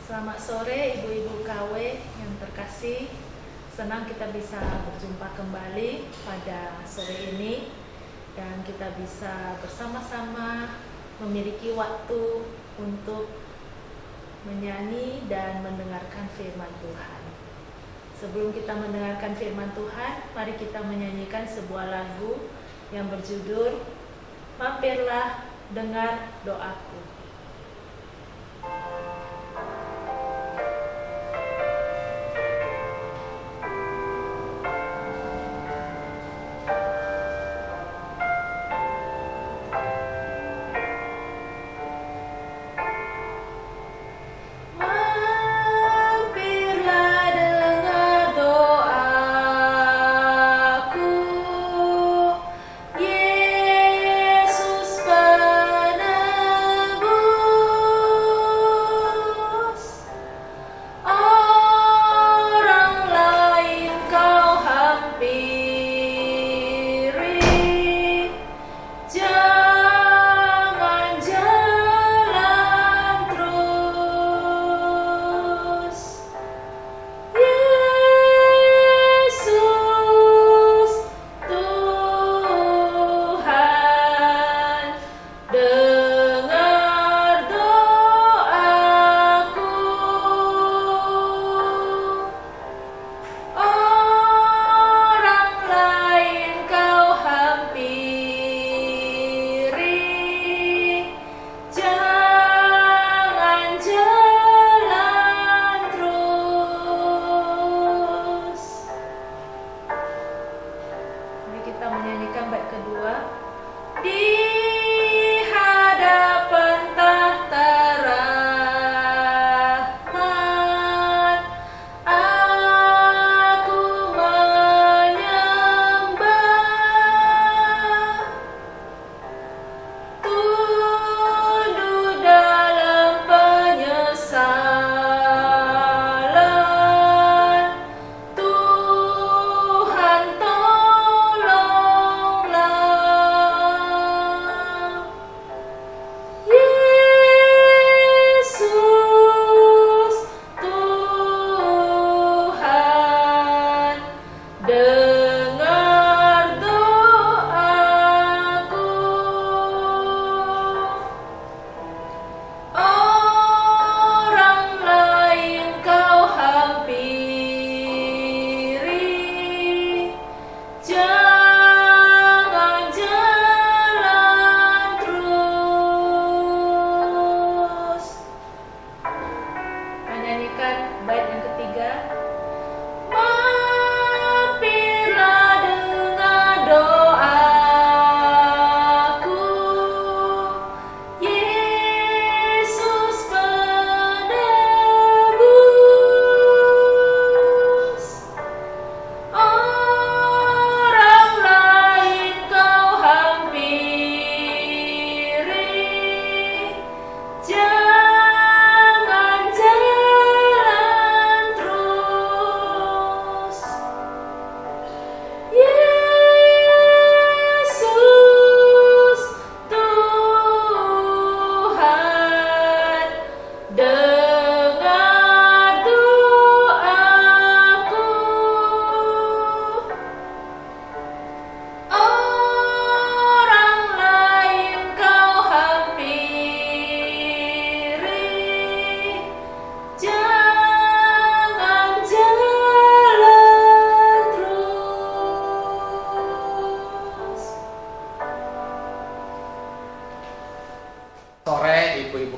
Selamat sore ibu-ibu KW yang terkasih. Senang kita bisa berjumpa kembali pada sore ini dan kita bisa bersama-sama memiliki waktu untuk menyanyi dan mendengarkan firman Tuhan. Sebelum kita mendengarkan firman Tuhan, mari kita menyanyikan sebuah lagu yang berjudul Mampirlah Dengar Doaku.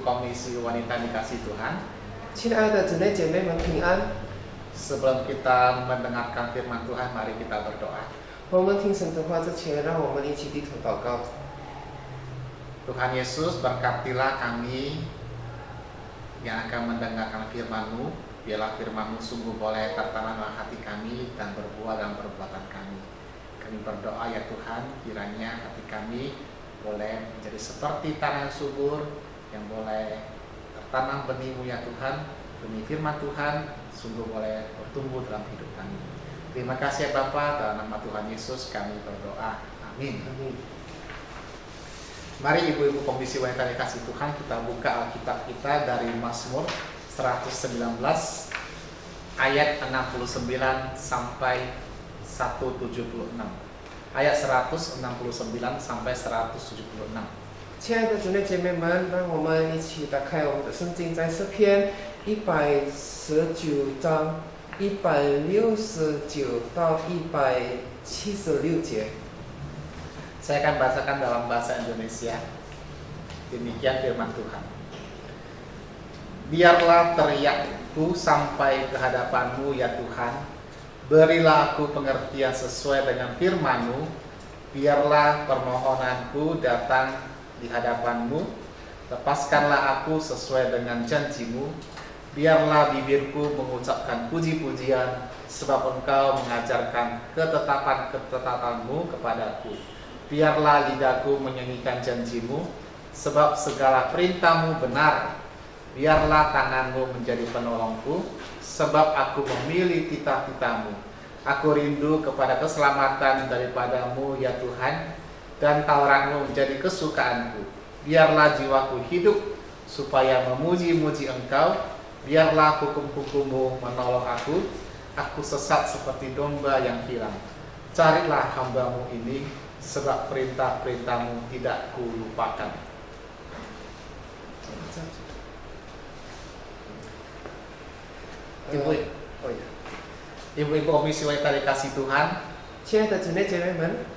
Komisi Wanita Dikasih Tuhan. 亲爱的姊妹姐妹们平安。 Sebelum kita mendengarkan firman Tuhan, mari kita berdoa. 我们听神的话之前，让我们一起低头祷告。 Tuhan Yesus, berkatilah kami yang akan mendengarkan firman-Mu. Biarlah firman-Mu sungguh boleh tertanam dalam hati kami dan berbuah dalam perbuatan kami. Kami berdoa ya Tuhan, kiranya hati kami boleh menjadi seperti tanah yang subur, yang boleh tertanam benih-Mu ya Tuhan. Benih firman Tuhan sungguh boleh bertumbuh dalam hidup kami. Terima kasih ya Bapa, dalam nama Tuhan Yesus kami berdoa. Amin. Amin. Mari ibu-ibu Komisi Wanita Dikasih Tuhan, kita buka Alkitab kita dari Mazmur 119 ayat 69 sampai 176. Ayat 169 sampai 176. 亲爱的主内姐妹们，让我们一起打开我们的圣经，在诗篇119章169到176节。 Saya akan bacakan dalam bahasa Indonesia. Demikian firman Tuhan. Biarlah teriakku sampai ke hadapan-Mu ya Tuhan. Berilah aku pengertian sesuai dengan firman-Mu. Biarlah permohonanku datang di hadapan-Mu. Lepaskanlah aku sesuai dengan janji-Mu. Biarlah bibirku mengucapkan puji-pujian, sebab Engkau mengajarkan ketetapan-ketetapan-Mu kepadaku. Biarlah lidahku menyanyikan janji-Mu, sebab segala perintah-Mu benar. Biarlah tangan-Mu menjadi penolongku, sebab aku memilih titah-titah-Mu. Aku rindu kepada keselamatan daripada-Mu ya Tuhan, dan Taurat-Mu menjadi kesukaanku. Biarlah jiwaku hidup, supaya memuji-muji Engkau. Biarlah hukum-hukum-Mu menolong aku. Aku sesat seperti domba yang hilang. Carilah hamba-Mu ini, sebab perintah-perintah-Mu tidak kulupakan. Ibu-ibu komisi wanita dikasih Tuhan, 亲爱的主内姐妹们，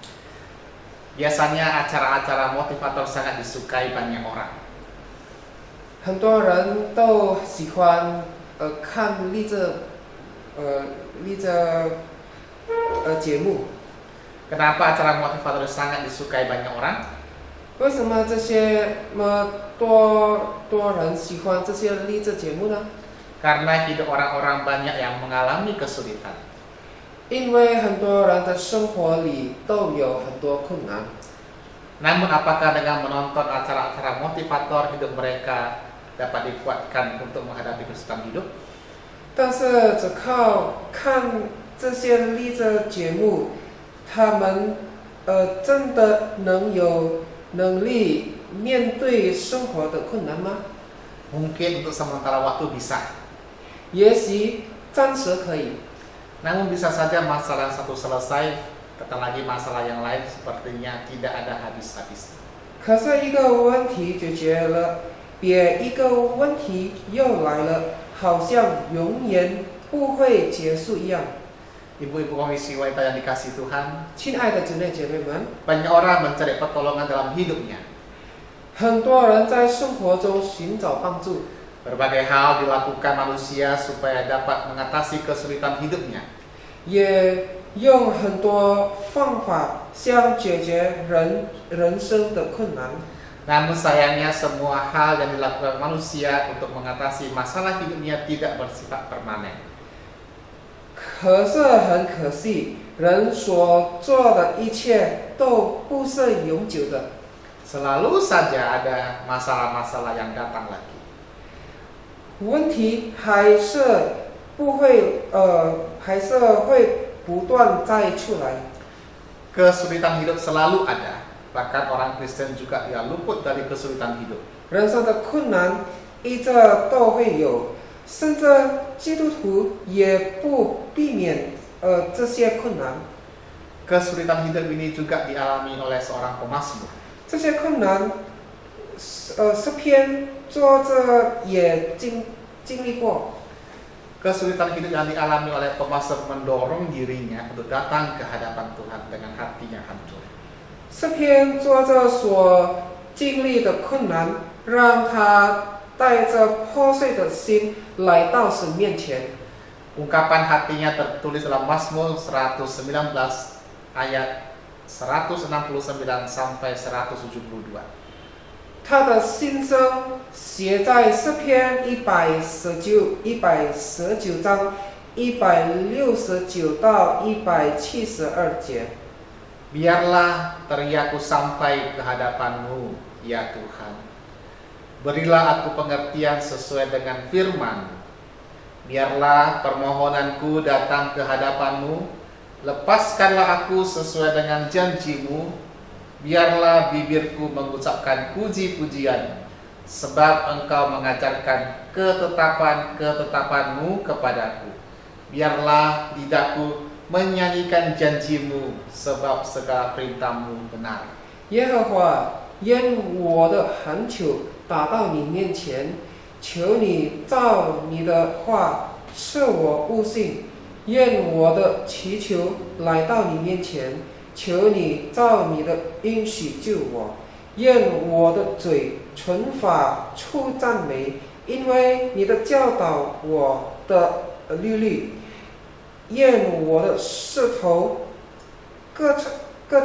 biasanya acara-acara motivator sangat disukai banyak orang. 很多人都喜欢看励志节目。 Kenapa acara motivator sangat disukai banyak orang? 为什么这些多人喜欢这些励志节目呢？ Karena hidup orang-orang banyak yang mengalami kesulitan. 因为很多人的生活里都有很多困难。 Namun apakah dengan menonton acara-acara motivator hidup mereka dapat dikuatkan untuk menghadapi kesulitan hidup? 但是只靠看这些励志节目，他们真的能有能力面对生活的困难吗？ Mungkin untuk sementara waktu bisa. 也许暂时可以， Namun bisa saja masalah satu selesai, datang lagi masalah yang lain sepertinya tidak ada habis-habis. 可是一个问题解决了，别一个问题又来了，好像永远不会结束一样。 Ibu-ibu komisi wanita yang dikasih Tuhan, 亲爱的姊妹姐妹们， banyak orang mencari pertolongan dalam hidupnya. 很多人在生活中寻找帮助， Berbagai hal dilakukan manusia supaya dapat mengatasi kesulitan hidupnya. 也用很多方法想解决人生的困难。 Namun sayangnya semua hal yang dilakukan manusia untuk mengatasi masalah hidupnya tidak bersifat permanen. 可是很可惜，人所做的一切都不是永久的。 Selalu saja ada masalah-masalah yang datang lagi. 问题还是会不断再出来。 Kesulitan hidup selalu ada. Bahkan orang Kristen juga tidak luput dari kesulitan hidup. 人生的困难一直都会有，甚至基督徒也不避免这些困难。 Kesulitan hidup ini juga dialami oleh seorang pemazmur. 这些困难，诗篇作者也经历过。 Kesulitan hidup yang dialami oleh pemazmur mendorong dirinya untuk datang ke hadapan Tuhan dengan hati yang hancur. 诗篇作者所经历的困难，让他带着破碎的心来到神面前。 Ungkapan hatinya tertulis dalam Mazmur 119 ayat 169 sampai 172. 他的心声写在诗篇119章169到172节。 Biarlah teriakku sampai ke hadapan-Mu, ya Tuhan. Berilah aku pengertian sesuai dengan firman. Biarlah permohonanku datang ke hadapan-Mu. Lepaskanlah aku sesuai dengan janji-Mu. Biarlah bibirku mengucapkan puji-pujian, sebab Engkau mengajarkan ketetapan-ketetapan-Mu kepadaku. Biarlah lidahku menyanyikan janji-Mu, sebab segala perintah-Mu benar. 耶和华，愿我的恳求达到你面前，求你照你的话赐我悟性。愿我的祈求来到你面前，求你照你的应许救我。愿我的嘴唇发出赞美，因为你的教导我的律例。愿我的舌头歌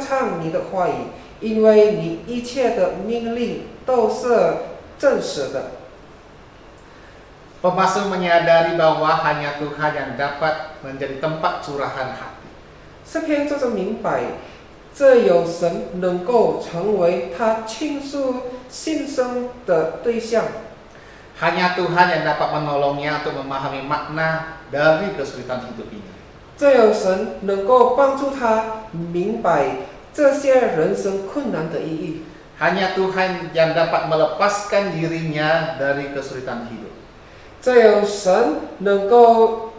唱你的话语，因为你一切的命令都是真实的。 Pemasmur menyadari bahwa hanya Tuhan yang dapat menjadi tempat curahan hati. 诗篇作者明白，只有神能够成为他倾诉心声的对象。 Hanya Tuhan yang dapat menolongnya untuk memahami makna dari kesulitan hidup ini. 只有神能够帮助他明白这些人生困难的意义。 Hanya Tuhan yang dapat melepaskan dirinya dari kesulitan hidup. 只有神能够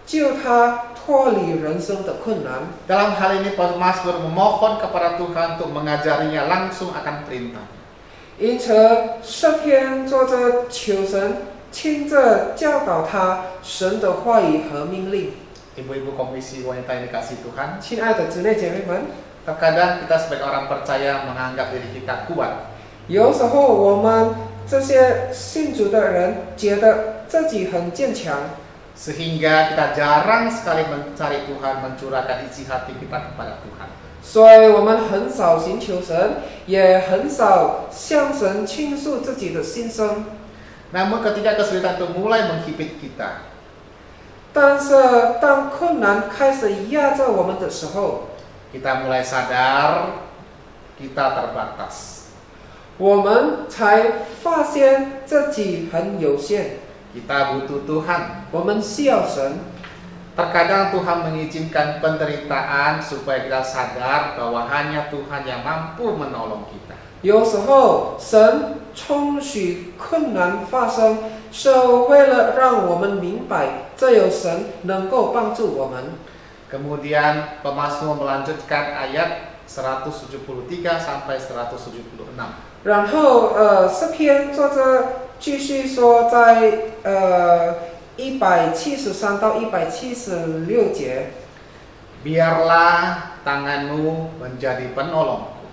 救他脱离人生的困难。 Dalam hal ini Pemasmur memohon kepada Tuhan untuk mengajarinya langsung akan perintah. 因此，诗篇作者求神亲自教导他神的话语和命令。 Ibu-ibu komisi wanita yang dikasih Tuhan, 亲爱的姊妹姐妹们， terkadang kita sebagai orang percaya menganggap diri kita kuat. 有时候我们这些信主的人觉得自己很坚强， Sehingga kita jarang sekali mencari Tuhan, mencurahkan isi hati kita kepada Tuhan. 所以我们很少寻求神，也很少向神倾诉自己的心声。 Namun ketika kesulitan itu mulai menghipit kita, 但是当困难开始压着我们的时候， kita mulai sadar kita terbatas. 我们才发现自己很有限， Kita butuh Tuhan. 我们需要神。 Terkadang Tuhan mengizinkan penderitaan supaya kita sadar bahwa hanya Tuhan yang mampu menolong kita. 有时候，神充许困难发生，是为了让我们明白，只有神能够帮助我们。 Kemudian Pemasmur melanjutkan ayat 173 sampai 176. 然后，诗篇作者继续说，在173到176节， Biarlah tanganmu menjadi penolongku,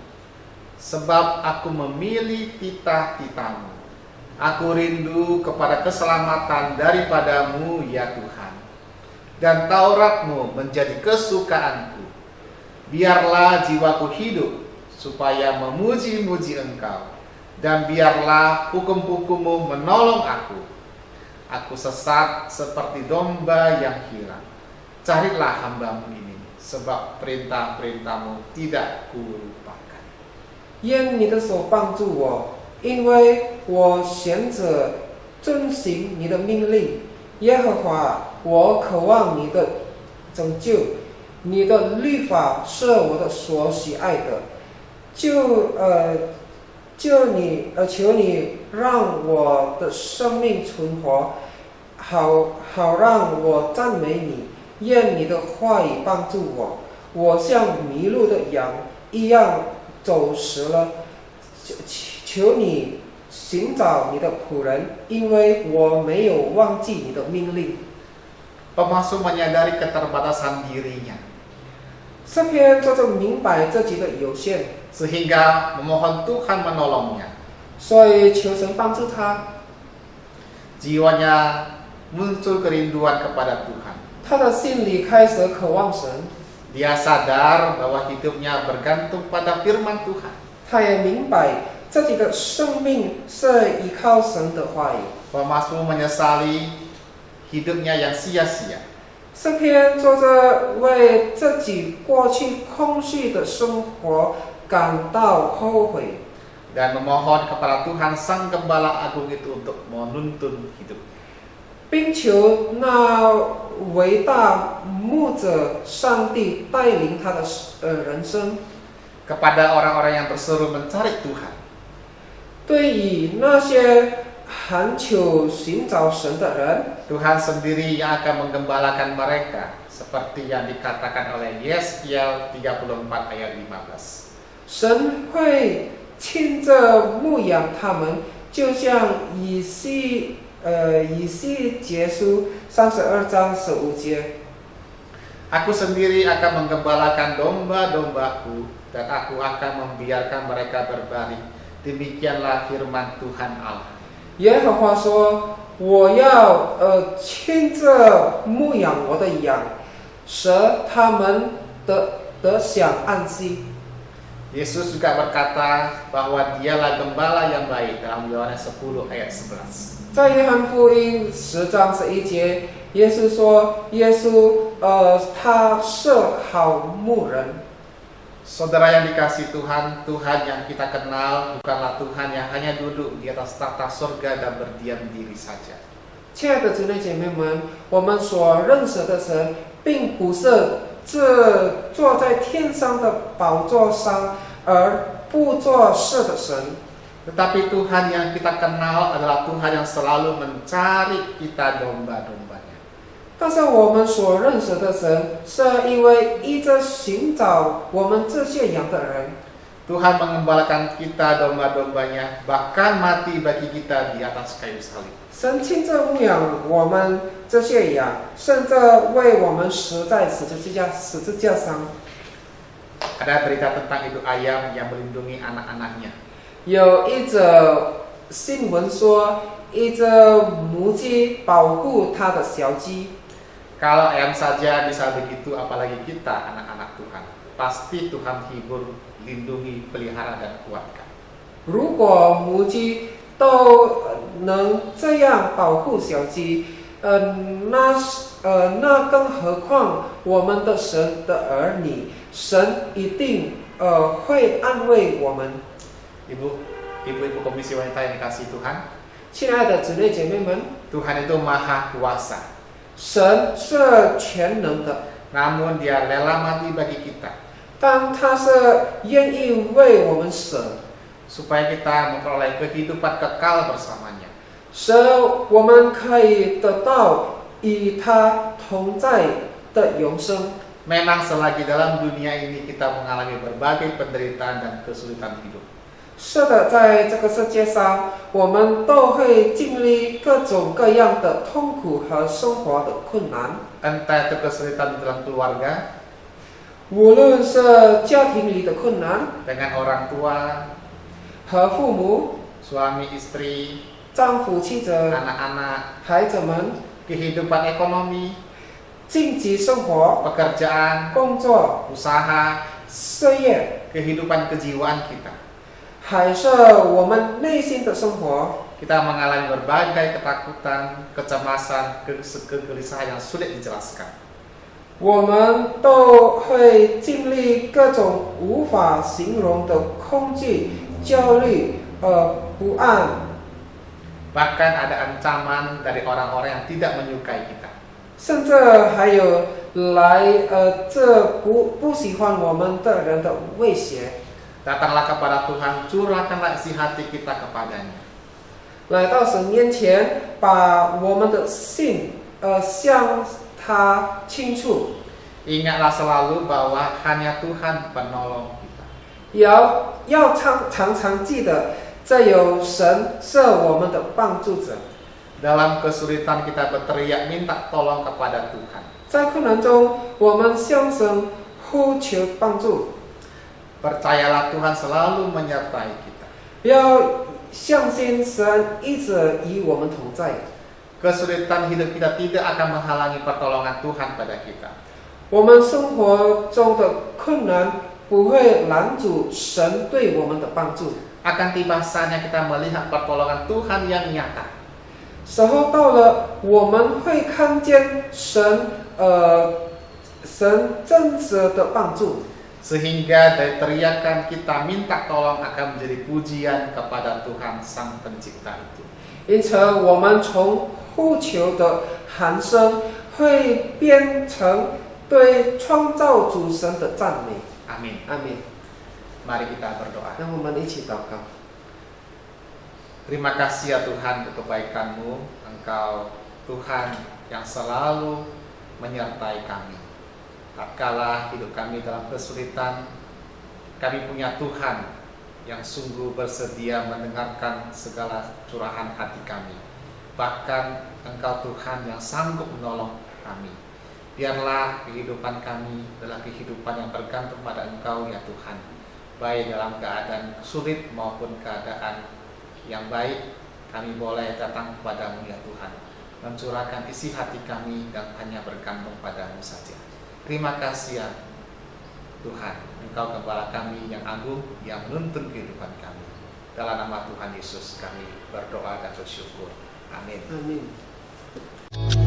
sebab aku memilih titah-titahmu. Aku rindu kepada keselamatan daripadamu, ya Tuhan. Dan Tauratmu menjadi kesukaanku. Biarlah jiwaku hidup, supaya memuji-muji Engkau. Dan biarlah hukum-hukummu menolong aku. Aku sesat seperti domba yang hilang. Carilah hamba-Mu ini, sebab perintah-perintah-Mu tidak kulupakan. 愿你的手帮助我，因为我选择遵行你的命令。耶和华，我渴望你的拯救，你的律法是我的所喜爱的。求你让我的生命存活，好让我赞美你。愿你的话语帮助我，我像迷路的羊一样走失了。求你寻找你的仆人，因为我没有忘记你的命令。 Pemasmur menyadari keterbatasan dirinya, 诗篇作者明白自己的有限， sehingga memohon Tuhan menolongnya. 所以求神帮助他。 Jiwanya muncul kerinduan kepada Tuhan. 他的心里开始渴望神， Dia sadar bahwa hidupnya bergantung pada firman Tuhan. 他也明白自己的生命是依靠神的话语。 Pemasmur menyesali hidupnya yang sia-sia. 诗篇作者为自己过去空虚的生活感到后悔， Dan memohon kepada Tuhan Sang Gembala Agung itu untuk menuntun hidupnya. 并求那伟大牧者上帝带领他的人生。 Kepada orang-orang yang berseru mencari Tuhan, 对于那些恳求寻找神的人， Tuhan sendiri yang akan menggembalakan mereka, seperti yang dikatakan oleh Yeskiel 34 ayat 15. 神会亲自牧养他们，就像以西结书32章15节。 Aku sendiri akan menggembalakan domba-dombaku, dan aku akan membiarkan mereka berbaring. Demikianlah firman Tuhan Allah. 耶和华说：“我要亲自牧养我的羊，使他们得享安息。” Yesus juga berkata bahwa dialah gembala yang baik dalam Yohanes 10 ayat 11. 在约翰福音10章11节，耶稣说：“耶稣他是好牧人。” Saudara yang dikasihi Tuhan, Tuhan yang kita kenal bukanlah Tuhan yang hanya duduk di atas tahta surga dan berdiam diri saja. 亲爱的姊妹姐妹们，我们所认识的神，并不是坐在天上的宝座上而不做事的神。 Tetapi Tuhan yang kita kenal adalah Tuhan yang selalu mencari kita domba-dombanya. 但是我们所认识的神，是一位一直寻找我们这些羊的人。 Tuhan mengembalakan kita domba-dombanya, bahkan mati bagi kita di atas kayu salib. 神亲自牧养我们这些羊，甚至为我们死在十字架上。 Ada berita tentang ibu ayam yang melindungi anak-anaknya. 有一则新闻说，一只母鸡保护它的小鸡。 Kalau ayam saja bisa begitu, apalagi kita anak-anak Tuhan. Pasti Tuhan hibur, lindungi, pelihara dan kuatkan. 如果母鸡都能这样保护小鸡，那更何况我们的神的儿女，神一定会安慰我们。 Ibu-ibu komisi wanita yang dikasihi Tuhan, 亲爱的姊妹姐妹们， Tuhan itu maha kuasa. 神是全能的， Namun dia rela mati bagi kita, 但他是愿意为我们死， supaya kita memperoleh kehidupan kekal bersamanya. 使我们可以得到与他同在的永生。 Memang selagi dalam dunia ini kita mengalami berbagai penderitaan dan kesulitan hidup. 是的，在这个世界上，我们都会经历各种各样的痛苦和生活的困难。 Entah itu kesulitan dalam keluarga, 无论是家庭里的困难， dengan orang tua, 和父母、 suami istri, 丈夫、妻子、 anak-anak, 孩子们， kehidupan ekonomi, 经济生活、 pekerjaan, 工作、 usaha, 事业， kehidupan kejiwaan kita. 还是我们内心的生活， Kita mengalami berbagai ketakutan, kecemasan, kegelisahan yang sulit dijelaskan. 我们都会经历各种无法形容的恐惧、焦虑、不安。 Bahkan ada ancaman dari orang-orang yang tidak menyukai kita. 甚至还有这不喜欢我们的人的威胁。 Datanglah kepada Tuhan, curahkanlah isi hati kita kepadanya. 来到神面前，把我们的心向他倾诉。 Ingatlah selalu bahwa hanya Tuhan penolong kita. 要常常记得，这有神是我们的帮助者。 Dalam kesulitan kita berteriak minta tolong kepada Tuhan. 在困难中，我们向神呼求帮助。 Percayalah Tuhan selalu menyertai kita. 要相信神一直与我们同在。 Kesulitan hidup kita tidak akan menghalangi pertolongan Tuhan pada kita. 我们生活中的困难不会拦阻神对我们的帮助。 Akan tiba saatnya kita melihat pertolongan Tuhan yang nyata. 时候到了，我们会看见神真实的帮助。 Sehingga dari teriakan kita minta tolong akan menjadi pujian kepada Tuhan Sang Pencipta itu. 因此，我们从呼求的喊声会变成对创造主神的赞美。 Amin. 阿门。 Mari kita berdoa. 让我们一起祷告。Terima kasih ya Tuhan untuk kebaikan-Mu. Engkau Tuhan yang selalu menyertai kami. Tatkala hidup kami dalam kesulitan, kami punya Tuhan yang sungguh bersedia mendengarkan segala curahan hati kami. Bahkan Engkau Tuhan yang sanggup menolong kami. Biarlah kehidupan kami adalah kehidupan yang bergantung pada Engkau ya Tuhan. Baik dalam keadaan sulit maupun keadaan yang baik, kami boleh datang kepadamu ya Tuhan, mencurahkan isi hati kami dan hanya bergantung padamu saja. Terima kasih ya Tuhan, Engkau Gembala kami yang agung, yang menuntun kehidupan kami. Dalam nama Tuhan Yesus kami berdoa dan bersyukur. Amin. 아멘.